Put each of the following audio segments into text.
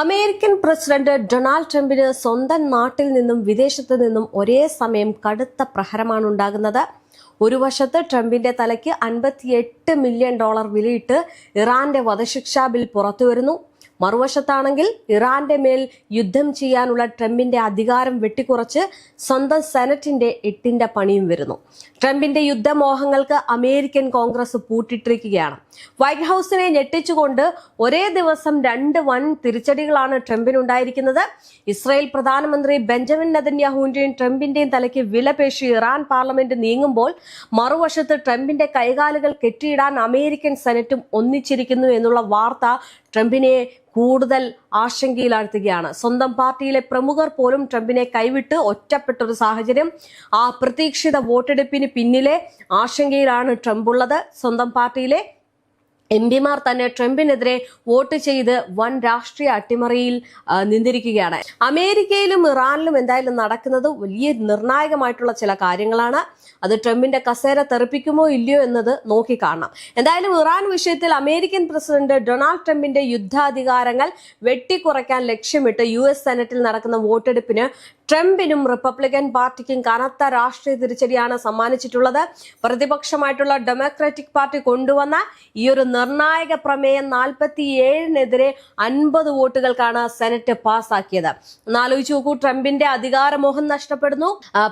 American president Donald ട്രംപിന് സ്വന്തം നാട്ടിൽ നിന്നും വിദേശത്ത് നിന്നും ഒരേ സമയം കടുത്ത പ്രഹരമാണ് ഉണ്ടാകുന്നത്. ഒരു വശത്ത് ട്രംപിന്റെ തലയ്ക്ക് $58 മില്യൺ വിലയിട്ട് ഇറാന്റെ വധശിക്ഷാ ബിൽ പുറത്തുവരുന്നു. മറുവശത്താണെങ്കിൽ ഇറാന്റെ മേൽ യുദ്ധം ചെയ്യാനുള്ള ട്രംപിന്റെ അധികാരം വെട്ടിക്കുറച്ച് സ്വന്തം സെനറ്റിന്റെ എട്ടിന്റെ പണിയും വരുന്നു. ട്രംപിന്റെ യുദ്ധമോഹങ്ങൾക്ക് അമേരിക്കൻ കോൺഗ്രസ് പൂട്ടിട്ടിരിക്കുകയാണ്. വൈറ്റ് ഹൌസിനെ ഞെട്ടിച്ചുകൊണ്ട് ഒരേ ദിവസം രണ്ട് വൻ തിരിച്ചടികളാണ് ട്രംപിനുണ്ടായിരിക്കുന്നത്. ഇസ്രായേൽ പ്രധാനമന്ത്രി ബെഞ്ചമിൻ നെതന്യാഹുവിന്റെയും ട്രംപിന്റെയും തലയ്ക്ക് വിലപേശി ഇറാൻ പാർലമെന്റ് നീങ്ങുമ്പോൾ മറുവശത്ത് ട്രംപിന്റെ കൈകാലുകൾ കെട്ടിയിടാൻ അമേരിക്കൻ സെനറ്റും ഒന്നിച്ചിരിക്കുന്നു എന്നുള്ള വാർത്ത ട്രംപിനെ കൂടുതൽ ആശങ്കയിലാഴ്ത്തുകയാണ്. സ്വന്തം പാർട്ടിയിലെ പ്രമുഖർ പോലും ട്രംപിനെ കൈവിട്ട് ഒറ്റപ്പെട്ടൊരു സാഹചര്യം. ആ പ്രതീക്ഷിത വോട്ടെടുപ്പിന് പിന്നിലെ ആശങ്കയിലാണ് ട്രംപ് ഉള്ളത്. സ്വന്തം പാർട്ടിയിലെ എംപിമാർ തന്നെ ട്രംപിനെതിരെ വോട്ട് ചെയ്ത് വൻ രാഷ്ട്രീയ അട്ടിമറിയിൽ നിന്നിരിക്കുകയാണ്. അമേരിക്കയിലും ഇറാനിലും എന്തായാലും നടക്കുന്നത് വലിയ നിർണായകമായിട്ടുള്ള ചില കാര്യങ്ങളാണ്. അത് ട്രംപിന്റെ കസേര തെറിപ്പിക്കുമോ ഇല്ലയോ എന്നത് നോക്കിക്കാണണം. എന്തായാലും ഇറാൻ വിഷയത്തിൽ അമേരിക്കൻ പ്രസിഡന്റ് ഡൊണാൾഡ് ട്രംപിന്റെ യുദ്ധാധികാരങ്ങൾ വെട്ടിക്കുറയ്ക്കാൻ ലക്ഷ്യമിട്ട് US സെനറ്റിൽ നടക്കുന്ന വോട്ടെടുപ്പിന് ട്രംപിനും റിപ്പബ്ലിക്കൻ പാർട്ടിക്കും കനത്ത രാഷ്ട്രീയ തിരിച്ചടിയാണ് സമ്മാനിച്ചിട്ടുള്ളത്. പ്രതിപക്ഷമായിട്ടുള്ള ഡെമോക്രാറ്റിക് പാർട്ടി കൊണ്ടുവന്ന ഈ ഒരു നിർണായക പ്രമേയം 47-നെതിരെ 50 വോട്ടുകൾക്കാണ് സെനറ്റ് പാസാക്കിയത്. ഒന്നാലോചിച്ച് നോക്കൂ, ട്രംപിന്റെ അധികാരമോഹം നഷ്ടപ്പെടുന്നു,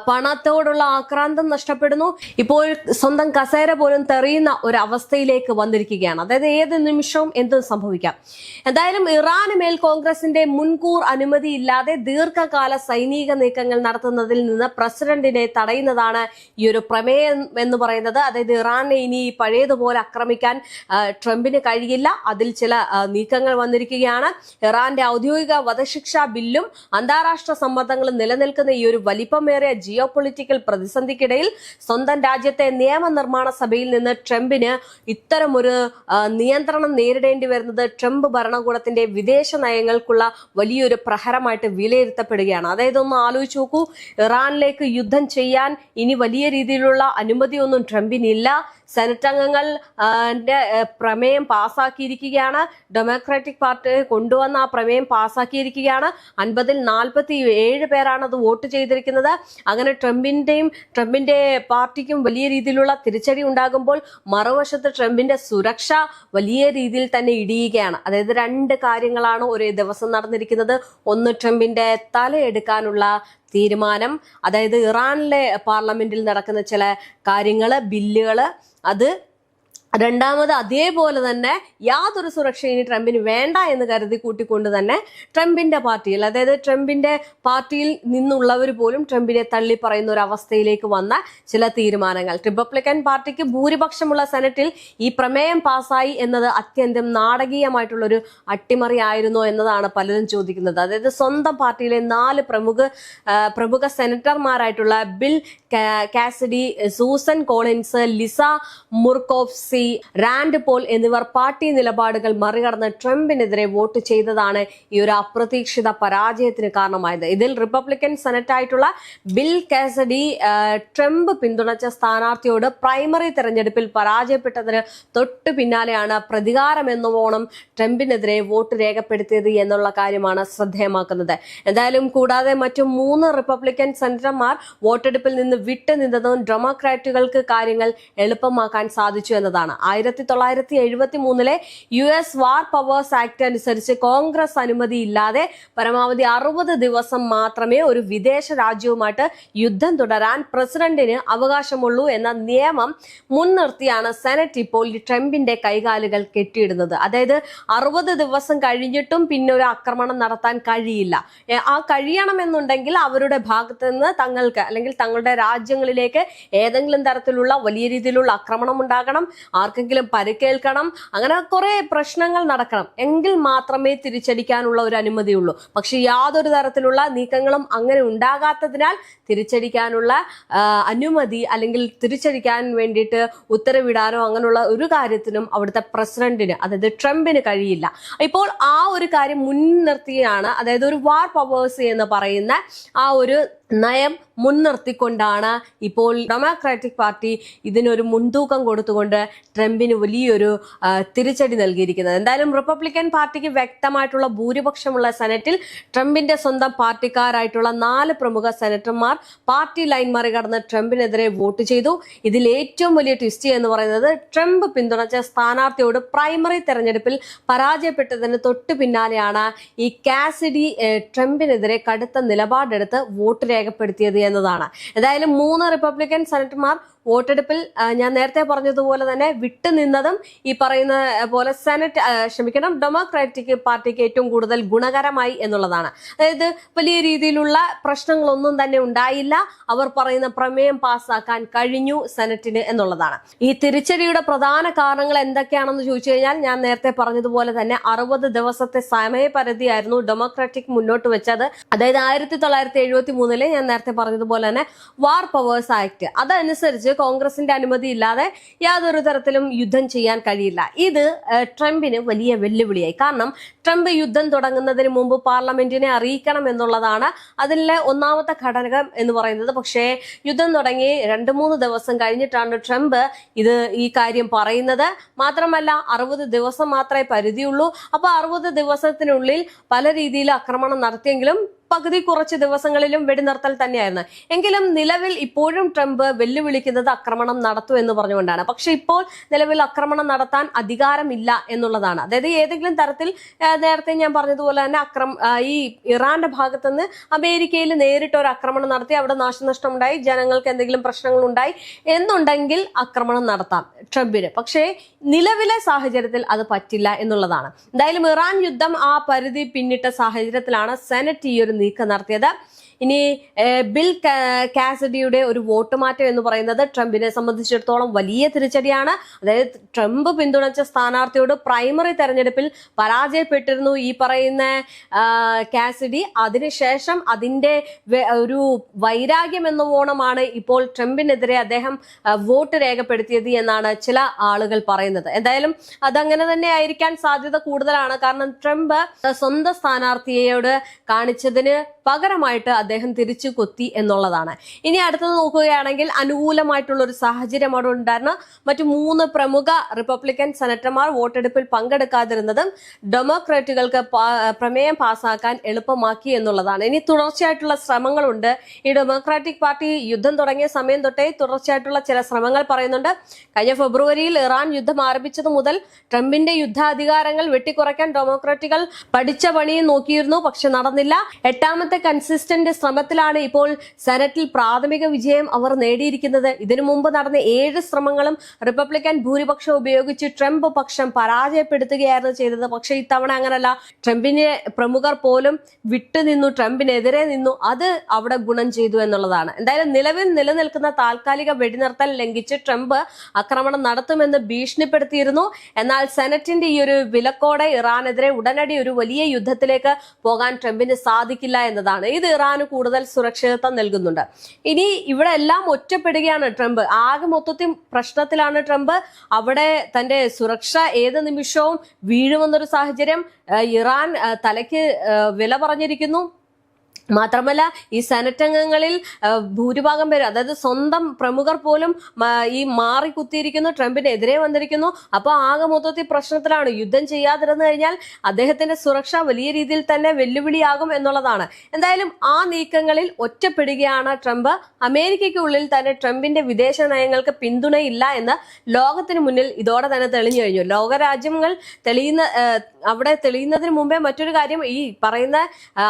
പണത്തോടുള്ള ആക്രാന്തം നഷ്ടപ്പെടുന്നു, ഇപ്പോൾ സ്വന്തം കസേര പോലും തെറിയുന്ന ഒരു അവസ്ഥയിലേക്ക് വന്നിരിക്കുകയാണ്. അതായത് ഏത് നിമിഷവും എന്തും സംഭവിക്കാം. എന്തായാലും ഇറാന് മേൽ കോൺഗ്രസിന്റെ മുൻകൂർ അനുമതിയില്ലാതെ ദീർഘകാല സൈനിക നീക്കങ്ങൾ നടത്തുന്നതിൽ നിന്ന് പ്രസിഡന്റിനെ തടയുന്നതാണ് ഈ ഒരു പ്രമേയം എന്ന് പറയുന്നത്. അതായത് ഇറാനെ ഇനി പഴയതുപോലെ ആക്രമിക്കാൻ ട്രംപിന് കഴിയില്ല. അതിൽ ചില നീക്കങ്ങൾ വന്നിരിക്കുകയാണ്. ഇറാന്റെ ഔദ്യോഗിക വധശിക്ഷാ ബില്ലും അന്താരാഷ്ട്ര സമ്മർദ്ദങ്ങളും നിലനിൽക്കുന്ന ഈ ഒരു വലിപ്പമേറിയ ജിയോ പൊളിറ്റിക്കൽ പ്രതിസന്ധിക്കിടയിൽ സ്വന്തം രാജ്യത്തെ നിയമനിർമ്മാണ സഭയിൽ നിന്ന് ട്രംപിന് ഇത്തരമൊരു നിയന്ത്രണം നേരിടേണ്ടി വരുന്നത് ട്രംപ് ഭരണകൂടത്തിന്റെ വിദേശ നയങ്ങൾക്കുള്ള വലിയൊരു പ്രഹരമായിട്ട് വിലയിരുത്തപ്പെടുകയാണ്. അതായത് ഒന്ന് ആലോചിച്ച് നോക്കൂ, ഇറാനിലേക്ക് യുദ്ധം ചെയ്യാൻ ഇനി വലിയ രീതിയിലുള്ള അനുമതിയൊന്നും ട്രംപിനില്ല. സെനറ്റ് അംഗങ്ങൾ പ്രമേയം പാസാക്കിയിരിക്കുകയാണ്. ഡെമോക്രാറ്റിക് പാർട്ടി കൊണ്ടുവന്ന ആ പ്രമേയം പാസാക്കിയിരിക്കുകയാണ്. 50-ൽ 47 പേരാണ് അത് വോട്ട് ചെയ്തിരിക്കുന്നത്. അങ്ങനെ ട്രംപിന്റെ പാർട്ടിക്കും വലിയ രീതിയിലുള്ള തിരിച്ചടി ഉണ്ടാകുമ്പോൾ മറുവശത്ത് ട്രംപിന്റെ സുരക്ഷ വലിയ രീതിയിൽ തന്നെ ഇടിയുകയാണ്. അതായത് രണ്ട് കാര്യങ്ങളാണ് ഒരേ ദിവസം നടന്നിരിക്കുന്നത്. ഒന്ന്, ട്രംപിന്റെ തലയെടുക്കാനുള്ള തീരുമാനം, അതായത് ഇറാനിലെ പാർലമെന്റിൽ നടക്കുന്ന ചില കാര്യങ്ങള്, ബില്ലുകള്, അത് രണ്ടാമത് അതേപോലെ തന്നെ യാതൊരു സുരക്ഷയും ഇനി ട്രംപിന് വേണ്ട എന്ന് കരുതി കൂട്ടിക്കൊണ്ട് തന്നെ ട്രംപിന്റെ പാർട്ടിയിൽ, അതായത് ട്രംപിന്റെ പാർട്ടിയിൽ നിന്നുള്ളവർ പോലും ട്രംപിനെ തള്ളി പറയുന്ന ഒരു അവസ്ഥയിലേക്ക് വന്ന ചില തീരുമാനങ്ങൾ. റിപ്പബ്ലിക്കൻ പാർട്ടിക്ക് ഭൂരിപക്ഷമുള്ള സെനറ്റിൽ ഈ പ്രമേയം പാസ്സായി എന്നത് അത്യന്തം നാടകീയമായിട്ടുള്ളൊരു അട്ടിമറി ആയിരുന്നോ എന്നതാണ് പലരും ചോദിക്കുന്നത്. അതായത് സ്വന്തം പാർട്ടിയിലെ 4 പ്രമുഖ സെനറ്റർമാരായിട്ടുള്ള Bill Cassidy, Susan Collins, Lisa Murkowski, Rand Paul എന്നിവർ പാർട്ടി നിലപാടുകൾ മറികടന്ന് ട്രംപിനെതിരെ വോട്ട് ചെയ്തതാണ് ഈ ഒരു അപ്രതീക്ഷിത പരാജയത്തിന് കാരണമായത്. ഇതിൽ റിപ്പബ്ലിക്കൻ സെനറ്റായിട്ടുള്ള ബിൽ കാസിഡി ട്രംപ് പിന്തുണച്ച സ്ഥാനാർത്ഥിയോട് പ്രൈമറി തെരഞ്ഞെടുപ്പിൽ പരാജയപ്പെട്ടതിന് തൊട്ടു പിന്നാലെയാണ് പ്രതികാരമെന്നോണം ട്രംപിനെതിരെ വോട്ട് രേഖപ്പെടുത്തിയത് എന്നുള്ള കാര്യമാണ് ശ്രദ്ധേയമാക്കുന്നത്. എന്തായാലും കൂടാതെ മറ്റു 3 റിപ്പബ്ലിക്കൻ സെനറ്റർമാർ വോട്ടെടുപ്പിൽ നിന്ന് വിട്ടുനിന്നതും ഡെമോക്രാറ്റുകൾക്ക് കാര്യങ്ങൾ എളുപ്പമാക്കാൻ സാധിച്ചു എന്നതാണ്. 1973-ലെ US വാർ പവേഴ്സ് ആക്ട് അനുസരിച്ച് കോൺഗ്രസ് അനുമതിയില്ലാതെ പരമാവധി 60 ദിവസം മാത്രമേ ഒരു വിദേശ രാജ്യവുമായിട്ട് യുദ്ധം തുടരാൻ പ്രസിഡന്റിന് അവകാശമുള്ളൂ എന്ന നിയമം മുൻനിർത്തിയാണ് സെനറ്റ് ഇപ്പോൾ ട്രംപിന്റെ കൈകാലുകൾ കെട്ടിയിടുന്നത്. അതായത് 60 ദിവസം കഴിഞ്ഞിട്ടും പിന്നെ ഒരു ആക്രമണം നടത്താൻ കഴിയില്ല. ആ കഴിയണമെന്നുണ്ടെങ്കിൽ അവരുടെ ഭാഗത്ത് നിന്ന് തങ്ങൾക്ക് അല്ലെങ്കിൽ തങ്ങളുടെ രാജ്യങ്ങളിലേക്ക് ഏതെങ്കിലും തരത്തിലുള്ള വലിയ രീതിയിലുള്ള ആക്രമണം ഉണ്ടാകണം, ആർക്കെങ്കിലും പരിക്കേൽക്കണം, അങ്ങനെ കുറെ പ്രശ്നങ്ങൾ നടക്കണം, എങ്കിൽ മാത്രമേ തിരിച്ചടിക്കാനുള്ള ഒരു അനുമതിയുള്ളൂ. പക്ഷെ യാതൊരു തരത്തിലുള്ള നീക്കങ്ങളും അങ്ങനെ ഉണ്ടാകാത്തതിനാൽ തിരിച്ചടിക്കാനുള്ള അനുമതി അല്ലെങ്കിൽ തിരിച്ചടിക്കാൻ വേണ്ടിയിട്ട് ഉത്തരവിടാനോ അങ്ങനെയുള്ള ഒരു കാര്യത്തിനും അവിടുത്തെ പ്രസിഡന്റിന്, അതായത് ട്രംപിന് കഴിയില്ല. ഇപ്പോൾ ആ ഒരു കാര്യം മുൻനിർത്തിയാണ്, അതായത് ഒരു വാർ പവേഴ്സ് എന്ന് പറയുന്ന ആ ഒരു നയം മുൻനിർത്തിക്കൊണ്ടാണ് ഇപ്പോൾ ഡെമോക്രാറ്റിക് പാർട്ടി ഇതിനൊരു മുൻതൂക്കം കൊടുത്തുകൊണ്ട് ട്രംപിന് വലിയൊരു തിരിച്ചടി നൽകിയിരിക്കുന്നത്. എന്തായാലും റിപ്പബ്ലിക്കൻ പാർട്ടിക്ക് വ്യക്തമായിട്ടുള്ള ഭൂരിപക്ഷമുള്ള സെനറ്റിൽ ട്രംപിന്റെ സ്വന്തം പാർട്ടിക്കാരായിട്ടുള്ള 4 പ്രമുഖ സെനറ്റർമാർ പാർട്ടി ലൈൻ മറികടന്ന് ട്രംപിനെതിരെ വോട്ട് ചെയ്തു. ഇതിൽ ഏറ്റവും വലിയ ട്വിസ്റ്റ് എന്ന് പറയുന്നത് ട്രംപ് പിന്തുണച്ച സ്ഥാനാർത്ഥിയോട് പ്രൈമറി തെരഞ്ഞെടുപ്പിൽ പരാജയപ്പെട്ടതിന് തൊട്ടു പിന്നാലെയാണ് ഈ കാസിഡി ട്രംപിനെതിരെ കടുത്ത നിലപാടെടുത്ത് വോട്ട് രേഖപ്പെടുത്തിയത് എന്നതാണ്. എന്തായാലും 3 റിപ്പബ്ലിക്കൻ സെനറ്റർമാർ വോട്ടെടുപ്പിൽ ഞാൻ നേരത്തെ പറഞ്ഞതുപോലെ തന്നെ വിട്ടുനിന്നതും ഈ പറയുന്ന പോലെ ഡെമോക്രാറ്റിക് പാർട്ടിക്ക് ഏറ്റവും കൂടുതൽ ഗുണകരമായി എന്നുള്ളതാണ്. അതായത് വലിയ രീതിയിലുള്ള പ്രശ്നങ്ങളൊന്നും തന്നെ ഉണ്ടായില്ല. അവർ പറയുന്ന പ്രമേയം പാസ്സാക്കാൻ കഴിഞ്ഞു സെനറ്റിന് എന്നുള്ളതാണ്. ഈ തിരിച്ചടിയുടെ പ്രധാന കാരണങ്ങൾ എന്തൊക്കെയാണെന്ന് ചോദിച്ചു കഴിഞ്ഞാൽ ഞാൻ നേരത്തെ പറഞ്ഞതുപോലെ തന്നെ 60 ദിവസത്തെ സമയപരിധിയായിരുന്നു ഡെമോക്രാറ്റിക് മുന്നോട്ട് വെച്ചത്. അതായത് 1973 ഞാൻ നേരത്തെ പറഞ്ഞതുപോലെ തന്നെ വാർ പവേഴ്സ് ആക്ട്, അതനുസരിച്ച് കോൺഗ്രസിന്റെ അനുമതി ഇല്ലാതെ യാതൊരു തരത്തിലും യുദ്ധം ചെയ്യാൻ കഴിയില്ല. ഇത് ട്രംപിന് വലിയ വെല്ലുവിളിയായി. കാരണം ട്രംപ് യുദ്ധം തുടങ്ങുന്നതിന് മുമ്പ് പാർലമെന്റിനെ അറിയിക്കണം എന്നുള്ളതാണ് അതിലെ ഒന്നാമത്തെ ഘടകം എന്ന് പറയുന്നത്. പക്ഷേ യുദ്ധം തുടങ്ങി 2-3 ദിവസം കഴിഞ്ഞിട്ടാണ് ട്രംപ് ഈ കാര്യം പറയുന്നത്. മാത്രമല്ല 60 ദിവസം മാത്രമേ പരിധിയുള്ളൂ. അപ്പൊ 60 ദിവസത്തിനുള്ളിൽ പല രീതിയിൽ ആക്രമണം നടത്തിയെങ്കിലും പകുതി കുറച്ച് ദിവസങ്ങളിലും വെടിനിർത്തൽ തന്നെയായിരുന്നു. എങ്കിലും നിലവിൽ ഇപ്പോഴും ട്രംപ് വെല്ലുവിളിക്കുന്നത് ആക്രമണം നടത്തും എന്ന് പറഞ്ഞുകൊണ്ടാണ്. പക്ഷെ ഇപ്പോൾ നിലവിൽ ആക്രമണം നടത്താൻ അധികാരമില്ല എന്നുള്ളതാണ്. അതായത് ഏതെങ്കിലും തരത്തിൽ നേരത്തെ ഞാൻ പറഞ്ഞതുപോലെ തന്നെ ഈ ഇറാന്റെ ഭാഗത്തുനിന്ന് അമേരിക്കയിൽ നേരിട്ട് ഒരു ആക്രമണം നടത്തി അവിടെ നാശനഷ്ടം ഉണ്ടായി, ജനങ്ങൾക്ക് എന്തെങ്കിലും പ്രശ്നങ്ങൾ ഉണ്ടായി എന്നുണ്ടെങ്കിൽ ആക്രമണം നടത്താം ട്രംപിന്. പക്ഷേ നിലവിലെ സാഹചര്യത്തിൽ അത് പറ്റില്ല എന്നുള്ളതാണ്. എന്തായാലും ഇറാൻ യുദ്ധം ആ പരിധി പിന്നിട്ട സാഹചര്യത്തിലാണ് സെനറ്റ് ഈ ഒരു നീക്കം നടത്തിയത്. ഇനി ബിൽ കാസിഡിയുടെ ഒരു വോട്ട് മാറ്റം എന്ന് പറയുന്നത് ട്രംപിനെ സംബന്ധിച്ചിടത്തോളം വലിയ തിരിച്ചടിയാണ്. അതായത് ട്രംപ് പിന്തുണച്ച സ്ഥാനാർത്ഥിയോട് പ്രൈമറി തെരഞ്ഞെടുപ്പിൽ പരാജയപ്പെട്ടിരുന്നു ഈ പറയുന്ന കാസിഡി. അതിനുശേഷം അതിന്റെ ഒരു വൈരാഗ്യം എന്നോണമാണ് ഇപ്പോൾ ട്രംപിനെതിരെ അദ്ദേഹം വോട്ട് രേഖപ്പെടുത്തിയത് എന്നാണ് ചില ആളുകൾ പറയുന്നത്. എന്തായാലും അതങ്ങനെ തന്നെ ആയിരിക്കാൻ സാധ്യത കൂടുതലാണ്. കാരണം ട്രംപ് സ്വന്തം സ്ഥാനാർത്ഥിയോട് കാണിച്ചതിന് പകരമായിട്ട് അദ്ദേഹം തിരിച്ചു കൊത്തി എന്നുള്ളതാണ്. ഇനി അടുത്തത് നോക്കുകയാണെങ്കിൽ അനുകൂലമായിട്ടുള്ള ഒരു സാഹചര്യം അവിടെ ഉണ്ടായിരുന്നു. മറ്റു 3 പ്രമുഖ റിപ്പബ്ലിക്കൻ സെനറ്റർമാർ വോട്ടെടുപ്പിൽ പങ്കെടുക്കാതിരുന്നതും ഡെമോക്രാറ്റുകൾക്ക് പ്രമേയം പാസ്സാക്കാൻ എളുപ്പമാക്കി എന്നുള്ളതാണ്. ഇനി തുടർച്ചയായിട്ടുള്ള ശ്രമങ്ങളുണ്ട്. ഈ ഡെമോക്രാറ്റിക് പാർട്ടി യുദ്ധം തുടങ്ങിയ സമയം തൊട്ടേ തുടർച്ചയായിട്ടുള്ള ചില ശ്രമങ്ങൾ പറയുന്നുണ്ട്. കഴിഞ്ഞ ഫെബ്രുവരിയിൽ ഇറാൻ യുദ്ധം ആരംഭിച്ചത് മുതൽ ട്രംപിന്റെ യുദ്ധാധികാരങ്ങൾ വെട്ടിക്കുറയ്ക്കാൻ ഡെമോക്രാറ്റുകൾ പഠിച്ച പണിയും നോക്കിയിരുന്നു. പക്ഷെ നടന്നില്ല. 8ാമത്തെ കൺസിസ്റ്റന്റ് ശ്രമത്തിലാണ് ഇപ്പോൾ സെനറ്റിൽ പ്രാഥമിക വിജയം അവർ നേടിയിരിക്കുന്നത്. ഇതിനു മുമ്പ് നടന്ന 7 ശ്രമങ്ങളും റിപ്പബ്ലിക്കൻ ഭൂരിപക്ഷം ഉപയോഗിച്ച് ട്രംപ് പക്ഷം പരാജയപ്പെടുത്തുകയായിരുന്നു ചെയ്തത്. പക്ഷെ ഇത്തവണ അങ്ങനല്ല. ട്രംപിന്റെ പ്രമുഖർ പോലും വിട്ടുനിന്നു, ട്രംപിനെതിരെ നിന്നു. അത് അവിടെ ഗുണം ചെയ്തു എന്നുള്ളതാണ്. എന്തായാലും നിലവിൽ നിലനിൽക്കുന്ന താൽക്കാലിക വെടിനിർത്തൽ ലംഘിച്ച് ട്രംപ് ആക്രമണം നടത്തുമെന്ന് ഭീഷണിപ്പെടുത്തിയിരുന്നു. എന്നാൽ സെനറ്റിന്റെ ഈ ഒരു വിലക്കോടെ ഇറാനെതിരെ ഉടനടി ഒരു വലിയ യുദ്ധത്തിലേക്ക് പോകാൻ ട്രംപിന് സാധിക്കില്ല എന്നതാണ്. ഇത് ഇറാന് കൂടുതൽ സുരക്ഷിതത്വം നൽകുന്നുണ്ട്. ഇനി ഇവിടെ എല്ലാം ഒറ്റപ്പെടുകയാണ് ട്രംപ്. ആകെ മൊത്തത്തിൽ പ്രശ്നത്തിലാണ് ട്രംപ്. അവിടെ തന്റെ സുരക്ഷ ഏത് നിമിഷവും വീഴുമെന്നൊരു സാഹചര്യം. ഇറാൻ തലയ്ക്ക് വില പറഞ്ഞിരിക്കുന്നു. മാത്രമല്ല ഈ സെനറ്റ് അംഗങ്ങളിൽ ഭൂരിഭാഗം പേര്, അതായത് സ്വന്തം പ്രമുഖർ പോലും ഈ മാറി കുത്തിയിരിക്കുന്നു, ട്രംപിനെതിരെ വന്നിരിക്കുന്നു. അപ്പൊ ആകെ മൊത്തത്തിൽ പ്രശ്നത്തിലാണ്. യുദ്ധം ചെയ്യാതിരുന്നു കഴിഞ്ഞാൽ അദ്ദേഹത്തിന്റെ സുരക്ഷ വലിയ രീതിയിൽ തന്നെ വെല്ലുവിളിയാകും എന്നുള്ളതാണ്. എന്തായാലും ആ നീക്കങ്ങളിൽ ഒറ്റപ്പെടുകയാണ് ട്രംപ്. അമേരിക്കയ്ക്കുള്ളിൽ തന്നെ ട്രംപിന്റെ വിദേശ നയങ്ങൾക്ക് പിന്തുണയില്ല എന്ന് ലോകത്തിന് മുന്നിൽ ഇതോടെ തന്നെ തെളിഞ്ഞു കഴിഞ്ഞു. ലോകരാജ്യങ്ങൾ അവിടെ തെളിയുന്നതിന് മുമ്പേ മറ്റൊരു കാര്യം, ഈ പറയുന്ന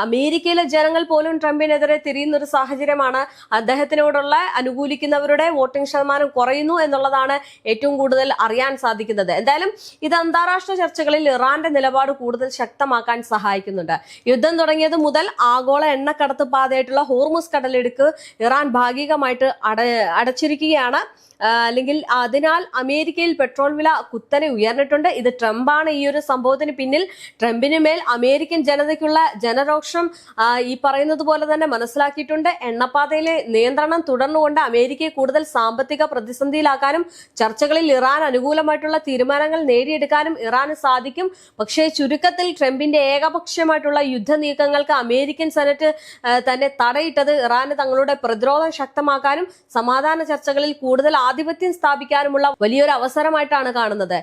അമേരിക്കയിലെ ജനങ്ങൾ പോലും ട്രംപിനെതിരെ തിരിയുന്ന ഒരു സാഹചര്യമാണ്. അദ്ദേഹത്തിനോടുള്ള അനുകൂലിക്കുന്നവരുടെ വോട്ടിംഗ് ശതമാനം കുറയുന്നു എന്നുള്ളതാണ് ഏറ്റവും കൂടുതൽ അറിയാൻ സാധിക്കുന്നത്. എന്തായാലും ഇത് അന്താരാഷ്ട്ര ചർച്ചകളിൽ ഇറാന്റെ നിലപാട് കൂടുതൽ ശക്തമാക്കാൻ സഹായിക്കുന്നുണ്ട്. യുദ്ധം തുടങ്ങിയത് മുതൽ ആഗോള എണ്ണക്കടത്ത് പാതയായിട്ടുള്ള ഹോർമുസ് കടലിടുക്ക് ഇറാൻ ഭാഗികമായിട്ട് അടച്ചിരിക്കുകയാണ്. അല്ലെങ്കിൽ അതിനാൽ അമേരിക്കയിൽ പെട്രോൾ വില കുത്തനെ ഉയർന്നിട്ടുണ്ട്. ഇത് ട്രംപാണ് ഈ ഒരു സംഭവത്തിന് പിന്നിൽ. ട്രംപിന് മേൽ അമേരിക്കൻ ജനതയ്ക്കുള്ള ജനരോഷം ഈ പറയുന്നത് പോലെ തന്നെ മനസ്സിലാക്കിയിട്ടുണ്ട്. എണ്ണപ്പാതയിലെ നിയന്ത്രണം തുടർന്നുകൊണ്ട് അമേരിക്കയെ കൂടുതൽ സാമ്പത്തിക പ്രതിസന്ധിയിലാക്കാനും ചർച്ചകളിൽ ഇറാൻ അനുകൂലമായിട്ടുള്ള തീരുമാനങ്ങൾ നേടിയെടുക്കാനും ഇറാന് സാധിക്കും. പക്ഷേ ചുരുക്കത്തിൽ ട്രംപിന്റെ ഏകപക്ഷീയമായിട്ടുള്ള യുദ്ധ നീക്കങ്ങൾക്ക് അമേരിക്കൻ സെനറ്റ് തന്നെ തടയിട്ടത് ഇറാന് തങ്ങളുടെ പ്രതിരോധം ശക്തമാക്കാനും സമാധാന ചർച്ചകളിൽ കൂടുതൽ ആധിപത്യം സ്ഥാപിക്കാനുമുള്ള വലിയൊരു അവസരമായിട്ടാണ് കാണുന്നത്.